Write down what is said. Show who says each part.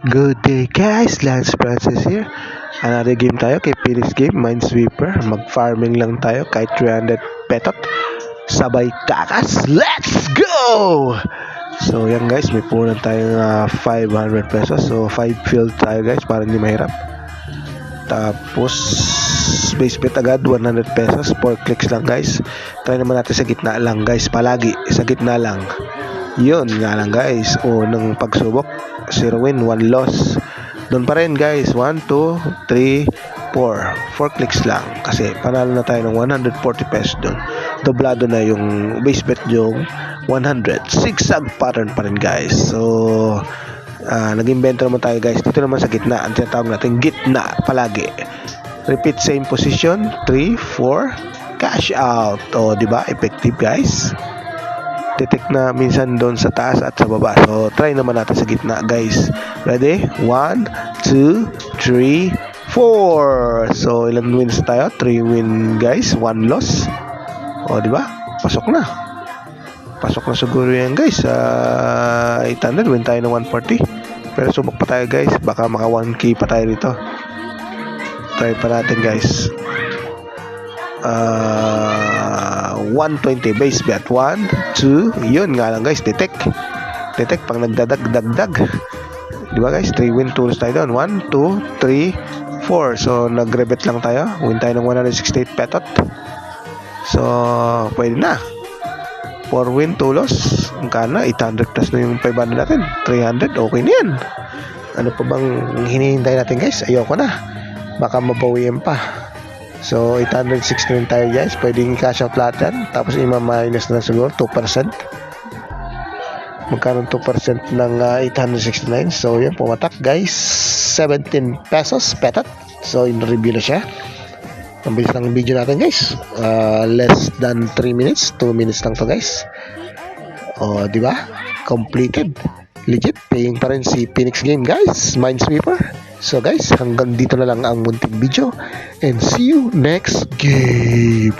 Speaker 1: Good day guys, Lance Francis here. Another game tayo kay Phoenix Game, Minesweeper. Mag-farming lang tayo kahit 300 petot. Sabay kakas, let's go! So yan guys, may punan tayong 500 pesos. So 5 field tayo guys para hindi mahirap. Tapos base bet agad 100 pesos, 4 clicks lang guys. Try naman natin sa gitna lang guys, palagi sa gitna lang. Yun nga lang guys, unang pagsubok 0 win 1 loss. Doon pa rin guys, 1, 2, 3, 4 clicks lang kasi panalo na tayo ng 140 pesos doon. Doblado na yung base bet yung 100. Zigzag pattern pa rin guys. So nag-invento naman tayo guys dito naman sa gitna. Ang tinatawag natin gitna palagi. Repeat same position, 3, 4, cash out. O diba, effective guys. Detect na minsan doon sa taas at sa baba. So, try naman natin sa gitna, guys. Ready? 1, 2, 3, 4. So, ilan wins tayo? 3 win, guys. 1 loss. O, di ba? Pasok na. Pasok na siguro yan, guys. 800, win tayo ng 140. Pero subok pa tayo, guys. Baka maka 1k pa tayo rito. Try pa natin, guys. 120 base bet 1, 2, yun nga lang guys, detect pang nagdagdag, di ba guys, 3 win 2 loss tayo doon, 1, 2, 3, 4, so nagrebet lang tayo, win tayo ng 168 petot. So pwede na, 4 win 2 loss, ang kana 800 plus na yung 500 natin, 300, okay na yan. Ano pa bang hinihintay natin guys? Ayoko na, baka mabawiin pa. So 869 tayo guys, pwedeng cash out lahat yan. Tapos ima-minus na siguro 2%. Magkaroon 2% ng 869. So yan, pumatak guys, 17 pesos petot. So in-review na siya. Ang bilis ng video natin guys, less than 3 minutes, 2 minutes lang to guys. O diba, completed, legit, paying pa rin si Phoenix Game guys, Minesweeper. So guys, hanggang dito na lang ang munting video and see you next game.